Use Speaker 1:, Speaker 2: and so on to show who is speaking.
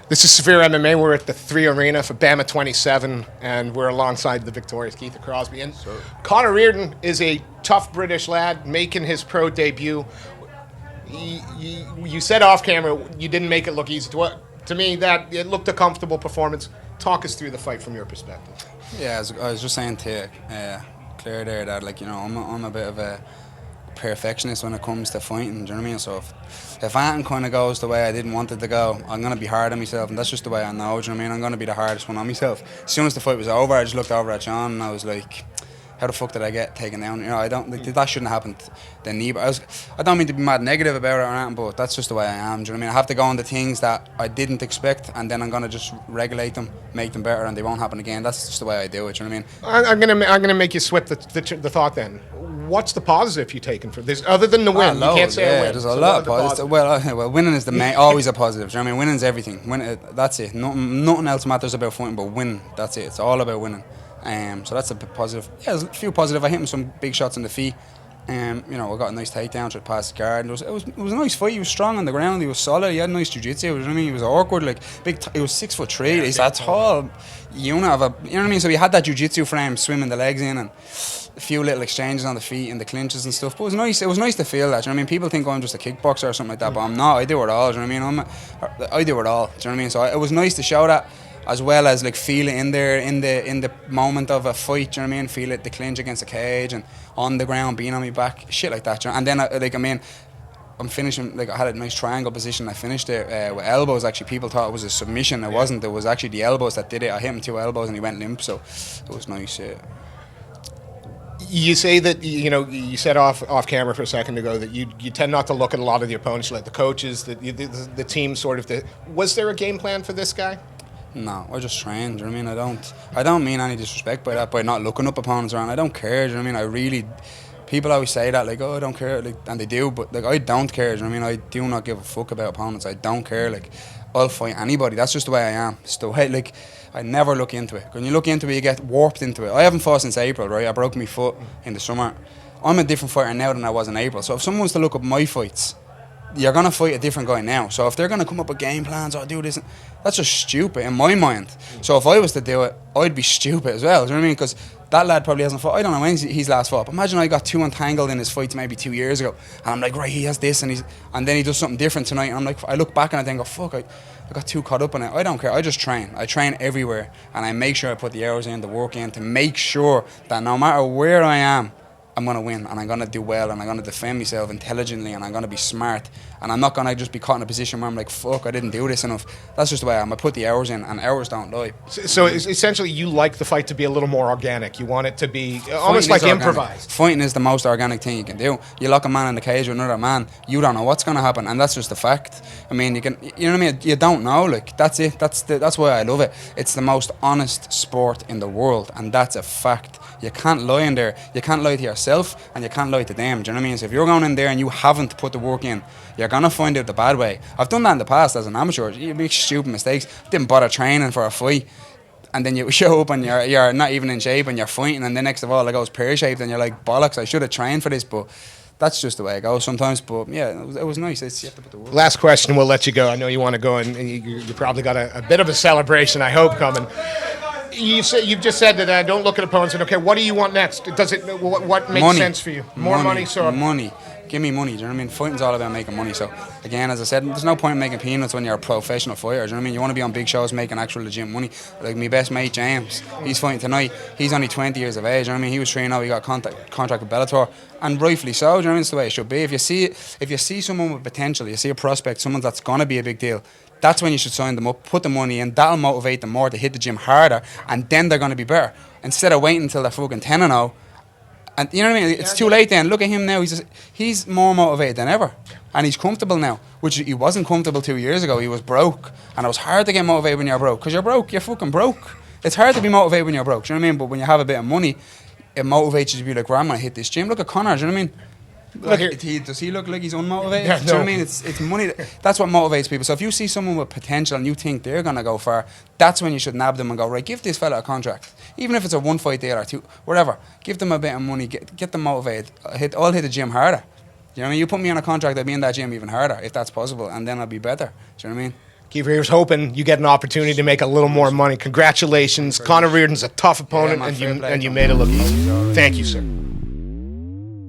Speaker 1: This is Severe MMA. We're at the 3 Arena for BAMMA 27, and we're alongside the victorious Kiefer Crosbie. And Connor Reardon is a tough British lad making his pro debut. You said off camera you didn't make it look easy. To me, that it looked a comfortable performance. Talk us through the fight from your perspective.
Speaker 2: Yeah, I was just saying to Claire there that, like, you know, I'm a bit of a perfectionist when it comes to fighting, do you know what I mean? So if anything kind of goes the way I didn't want it to go, I'm going to be hard on myself, and that's just the way I know, do you know what I mean? I'm going to be the hardest one on myself. As soon as the fight was over, I just looked over at John and I was like, how the fuck did I get taken down? You know, I don't, like, that shouldn't have happened then either. I don't mean to be mad negative about it or anything, but that's just the way I am, do you know what I mean? I have to go on the things that I didn't expect, and then I'm going to just regulate them, make them better, and they won't happen again. That's just the way I do it, do you know what I
Speaker 1: I'm
Speaker 2: mean?
Speaker 1: gonna make you swip the thought then. What's the positive you taken from this, other than the win? You can't say a win.
Speaker 2: There's a lot of positives. Well, winning is the main, always a positive. Do you know what I mean? Winning's everything. That's it. Nothing else matters about fighting but winning. That's it. It's all about winning. So that's a bit positive. Yeah, there's a few positive. I hit him some big shots in the feet. You know, I got a nice takedown, tried to pass the guard. It was a nice fight. He was strong on the ground. He was solid. He had nice jiu-jitsu. You know what I mean? He was awkward. Like he was 6'3". He's a tall unit of a. You know what I mean? So he had that jiu-jitsu frame, swimming the legs in, and a few little exchanges on the feet and the clinches and stuff. But it was nice. It was nice to feel that. You know what I mean? People think I'm just a kickboxer or something like that, but I'm not. I do it all. Do you know what I mean? I do it all. Do you know what I mean? So it was nice to show that, as well as like feel it in there in the moment of a fight. Do you know what I mean? Feel it, the clinch against the cage and on the ground, being on my back, shit like that. Do you know? And then I'm finishing, like, I had a nice triangle position. I finished it with elbows. Actually, people thought it was a submission. It wasn't. It was actually the elbows that did it. I hit him 2 elbows and he went limp. So it was nice.
Speaker 1: You say that, you know, you said off camera for a second ago that you tend not to look at a lot of the opponents, like the coaches, the team sort of. Was there a game plan for this guy?
Speaker 2: No, I just train. Do you know what I mean? I don't mean any disrespect by that, by not looking up opponents around. I don't care. Do you know what I mean? People always say that, like, oh, I don't care, like, and they do, but like, I don't care. Do you know what I mean? I do not give a fuck about opponents. I don't care. Like, I'll fight anybody. That's just the way I am. It's the way, like, I never look into it. When you look into it, you get warped into it. I haven't fought since April, right? I broke my foot in the summer. I'm a different fighter now than I was in April. So if someone wants to look up my fights, you're going to fight a different guy now. So if they're going to come up with game plans or do this, that's just stupid in my mind. So if I was to do it, I'd be stupid as well. Do you know what I mean? Because that lad probably hasn't fought. I don't know when he's last fought. But imagine I got too entangled in his fights maybe 2 years ago. And I'm like, right, he has this. And then he does something different tonight. And I'm like, I look back and I think, oh, fuck, I got too caught up in it. I don't care. I just train. I train everywhere. And I make sure I put the hours in, the work in, to make sure that no matter where I am, I'm going to win, and I'm going to do well, and I'm going to defend myself intelligently, and I'm going to be smart, and I'm not going to just be caught in a position where I'm like, fuck, I didn't do this enough. That's just the way I am. I put the hours in, and hours don't lie.
Speaker 1: So essentially, you like the fight to be a little more organic. You want it to be almost like improvised.
Speaker 2: Fighting is the most organic thing you can do. You lock a man in the cage with another man, you don't know what's going to happen, and that's just a fact. I mean, you know what I mean? You don't know. Like, that's it. That's why I love it. It's the most honest sport in the world, and that's a fact. You can't lie in there. You can't lie to yourself, and you can't lie to them. Do you know what I mean? So if you're going in there and you haven't put the work in, you're going to find out the bad way. I've done that in the past as an amateur. You make stupid mistakes. Didn't bother training for a fight, and then you show up and you're not even in shape and you're fighting, and then next of all it goes pear-shaped and you're like, bollocks, I should have trained for this. But that's just the way it goes sometimes. But yeah, it was nice. You have to put the work.
Speaker 1: Last question, we'll let you go. I know you want to go, and you probably got a bit of a celebration, I hope, coming. You've just said that don't look at opponents and, okay, what do you want next? Does it what makes sense for you? More money. So
Speaker 2: money. Give me money. Do you know what I mean? Fighting's all about making money. So again, as I said, there's no point in making peanuts when you're a professional fighter. Do you know what I mean? You want to be on big shows making actual legit money. Like my best mate James, he's fighting tonight. He's only 20 years of age. Do you know what I mean? He was 3-0. He got contract with Bellator, and rightfully so. Do you know what I mean? It's the way it should be. If you see someone with potential, you see a prospect, someone that's gonna be a big deal, that's when you should sign them up, put the money in. That'll motivate them more to hit the gym harder, and then they're going to be better. Instead of waiting until they're fucking 10-0. And you know what I mean? It's too late then. Look at him now. He's more motivated than ever. And he's comfortable now, which he wasn't comfortable 2 years ago. He was broke. And it was hard to get motivated when you're broke. Because you're broke. You're fucking broke. It's hard to be motivated when you're broke. Do you know what I mean? But when you have a bit of money, it motivates you to be like, well, I'm going to hit this gym. Look at Connor. Do you know what I mean? Look, does he look like he's unmotivated?
Speaker 1: Yeah, no.
Speaker 2: Do you know what I mean? It's money. That's what motivates people. So if you see someone with potential and you think they're going to go far, that's when you should nab them and go, right, give this fella a contract. Even if it's a 1 fight deal or 2, whatever. Give them a bit of money, get them motivated. I'll hit the gym harder. You know what I mean? You put me on a contract, I'll be in that gym even harder, if that's possible, and then I'll be better. Do you know what I mean?
Speaker 1: Kiefer, here's hoping you get an opportunity to make a little more money. Congratulations. Connor Reardon's a tough opponent,
Speaker 2: man, fair play
Speaker 1: and you
Speaker 2: to
Speaker 1: made it look easy.
Speaker 2: him.
Speaker 1: Thank you, sir.